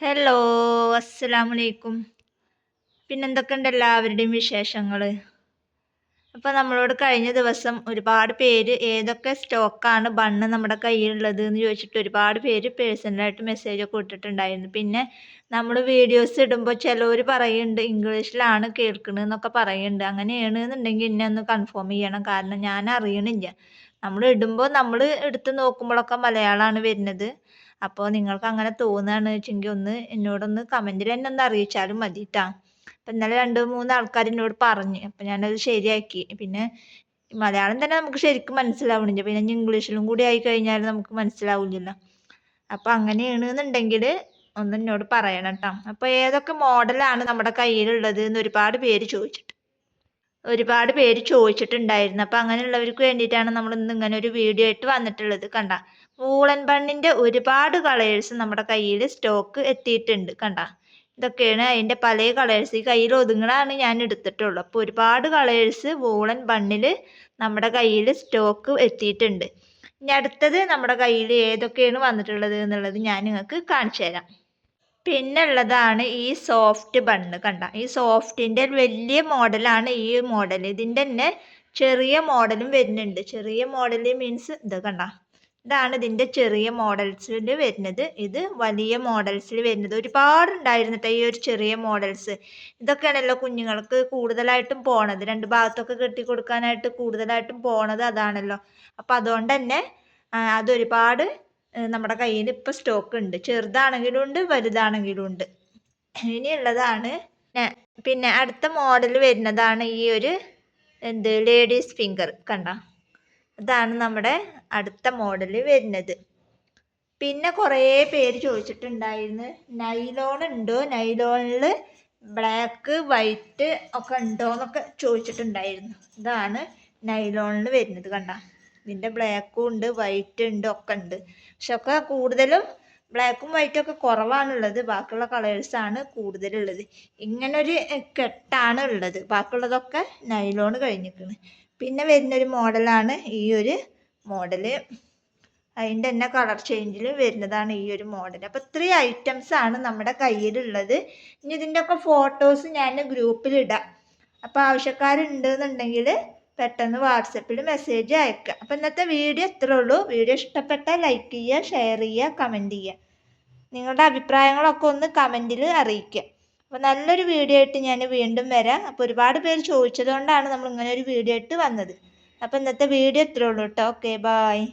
Hello, അസ്സലാമലൈക്കും. പിന്നെന്തൊക്കെയുണ്ട് എല്ലാവരുടെയും വിശേഷങ്ങൾ? അപ്പോൾ നമ്മളോട് കഴിഞ്ഞ ദിവസം ഒരുപാട് പേര് ഏതൊക്കെ സ്റ്റോക്കാണ് ബണ്ണ് നമ്മുടെ കയ്യിലുള്ളത് എന്ന് ചോദിച്ചിട്ട് ഒരുപാട് പേര് പേഴ്സണലായിട്ട് മെസ്സേജൊക്കെ ഇട്ടിട്ടുണ്ടായിരുന്നു. പിന്നെ നമ്മൾ വീഡിയോസ് ഇടുമ്പോൾ ചിലവർ പറയുന്നുണ്ട് ഇംഗ്ലീഷിലാണ് കേൾക്കണമെന്നൊക്കെ പറയുന്നുണ്ട്. അങ്ങനെയാണെന്നുണ്ടെങ്കിൽ എന്നെ ഒന്ന് കൺഫേം ചെയ്യണം. കാരണം ഞാൻ അറിയണില്ല. നമ്മൾ ഇടുമ്പോൾ നമ്മൾ എടുത്ത് നോക്കുമ്പോഴൊക്കെ മലയാളമാണ് വരുന്നത്. അപ്പോൾ നിങ്ങൾക്ക് അങ്ങനെ തോന്നുകയാണെന്ന് വെച്ചെങ്കിൽ ഒന്ന് എന്നോടൊന്ന് കമൻറ്റിൽ എന്നെ ഒന്ന് അറിയിച്ചാലും മതി ട്ടാ. അപ്പം ഇന്നലെ 2-3 ആൾക്കാർ എന്നോട് പറഞ്ഞ്. അപ്പം ഞാനത് ശരിയാക്കി. പിന്നെ മലയാളം തന്നെ നമുക്ക് ശരിക്കും മനസ്സിലാവണില്ല. പിന്നെ ഇനി ഇംഗ്ലീഷിലും കൂടി ആയി കഴിഞ്ഞാൽ നമുക്ക് മനസ്സിലാവില്ലല്ലോ. അപ്പം അങ്ങനെയാണെന്നുണ്ടെങ്കിൽ ഒന്ന് എന്നോട് പറയണം ട്ടോ. അപ്പോൾ ഏതൊക്കെ മോഡലാണ് നമ്മുടെ കയ്യിലുള്ളത് എന്ന് ഒരുപാട് പേര് ചോദിച്ചിട്ടുണ്ടായിരുന്നു. അപ്പം അങ്ങനെയുള്ളവർക്ക് വേണ്ടിയിട്ടാണ് നമ്മൾ ഇന്ന് ഇങ്ങനെ ഒരു വീഡിയോ ആയിട്ട് വന്നിട്ടുള്ളത്. കണ്ട, വൂളൻ ബണ്ണിൻ്റെ ഒരുപാട് കളേഴ്സ് നമ്മുടെ കയ്യിൽ സ്റ്റോക്ക് എത്തിയിട്ടുണ്ട്. കണ്ട, ഇതൊക്കെയാണ് അതിൻ്റെ പല കളേഴ്സ്. ഈ കയ്യിൽ ഒതുങ്ങണതാണ് ഞാൻ എടുത്തിട്ടുള്ളൂ. അപ്പോൾ ഒരുപാട് കളേഴ്സ് വൂളൻ ബണ്ണിൽ നമ്മുടെ കയ്യിൽ സ്റ്റോക്ക് എത്തിയിട്ടുണ്ട്. ഇനി അടുത്തത് നമ്മുടെ കയ്യിൽ ഏതൊക്കെയാണ് വന്നിട്ടുള്ളത് എന്നുള്ളത് ഞാൻ നിങ്ങൾക്ക് കാണിച്ചു തരാം. പിന്നെ ഉള്ളതാണ് ഈ സോഫ്റ്റ് ബണ്ണ്. കണ്ട, ഈ സോഫ്റ്റിൻ്റെ വലിയ മോഡലാണ് ഈ മോഡൽ. ഇതിൻ്റെ തന്നെ ചെറിയ മോഡലും വരുന്നുണ്ട്. ചെറിയ മോഡൽ മീൻസ് ഇത് കണ്ട, ഇതാണ് ഇതിൻ്റെ ചെറിയ മോഡൽസിൽ വരുന്നത്. ഇത് വലിയ മോഡൽസിൽ വരുന്നത്. ഒരുപാടുണ്ടായിരുന്നു ഈ ഒരു ചെറിയ മോഡൽസ്. ഇതൊക്കെയാണല്ലോ കുഞ്ഞുങ്ങൾക്ക് കൂടുതലായിട്ടും പോണത്. രണ്ട് ഭാഗത്തൊക്കെ കെട്ടി കൊടുക്കാനായിട്ട് കൂടുതലായിട്ടും പോണത് അതാണല്ലോ. അപ്പം അതുകൊണ്ട് തന്നെ അതൊരുപാട് നമ്മുടെ കയ്യിൽ ഇപ്പോൾ സ്റ്റോക്ക് ഉണ്ട്. ചെറുതാണെങ്കിലും ഉണ്ട്, വലുതാണെങ്കിലും ഉണ്ട്. ഇനിയുള്ളതാണ് പിന്നെ അടുത്ത മോഡൽ വരുന്നതാണ് ഈ ഒരു ലേഡീസ് ഫിംഗർ. കണ്ട, ഇതാണ് നമ്മുടെ അടുത്ത മോഡൽ വരുന്നത്. പിന്നെ കുറേ പേര് ചോദിച്ചിട്ടുണ്ടായിരുന്നു നൈലോൺ ഉണ്ടോ, നൈലോണിൽ ബ്ലാക്ക് വൈറ്റ് ഒക്കെ ഉണ്ടോ എന്നൊക്കെ ചോദിച്ചിട്ടുണ്ടായിരുന്നു. ഇതാണ് നൈലോണിൽ വരുന്നത്. കണ്ട, ഇതിൻ്റെ ബ്ലാക്കും ഉണ്ട്, വൈറ്റ് ഉണ്ട്, ഒക്കെ ഉണ്ട്. പക്ഷെ ഒക്കെ കൂടുതലും ബ്ലാക്കും വൈറ്റും ഒക്കെ കുറവാണുള്ളത്. ബാക്കിയുള്ള കളേഴ്സാണ് കൂടുതലുള്ളത്. ഇങ്ങനൊരു കെട്ടാണ് ഉള്ളത്. ബാക്കിയുള്ളതൊക്കെ നൈലോൺ കഴിഞ്ഞിരിക്കുന്നു. പിന്നെ വരുന്നൊരു മോഡലാണ് ഈ ഒരു മോഡല്. അതിൻ്റെ തന്നെ കളർ ചേഞ്ചിൽ വരുന്നതാണ് ഈ ഒരു മോഡൽ. അപ്പോൾ ഇത്രയും ഐറ്റംസ് ആണ് നമ്മുടെ കയ്യിലുള്ളത്. ഇനി ഇതിൻ്റെയൊക്കെ ഫോട്ടോസ് ഞാൻ ഗ്രൂപ്പിലിടാം. അപ്പോൾ ആവശ്യക്കാരുണ്ടെന്നുണ്ടെങ്കിൽ പെട്ടെന്ന് വാട്സപ്പിൽ മെസ്സേജ് അയക്കുക. അപ്പോൾ ഇന്നത്തെ വീഡിയോ ഇത്രേ ഉള്ളൂ. വീഡിയോ ഇഷ്ടപ്പെട്ടാൽ ലൈക്ക് ചെയ്യുക, ഷെയർ ചെയ്യുക, കമൻറ്റ് ചെയ്യുക. നിങ്ങളുടെ അഭിപ്രായങ്ങളൊക്കെ ഒന്ന് കമൻറ്റിൽ അറിയിക്കുക. അപ്പോൾ നല്ലൊരു വീഡിയോ ആയിട്ട് ഞാൻ വീണ്ടും വരാം. അപ്പോൾ ഒരുപാട് പേര് ചോദിച്ചതുകൊണ്ടാണ് നമ്മൾ ഇങ്ങനെ ഒരു വീഡിയോ ആയിട്ട് വന്നത്. അപ്പോൾ ഇന്നത്തെ വീഡിയോ ഇത്രേ ഉള്ളൂ കേട്ടോ. Okay, bye.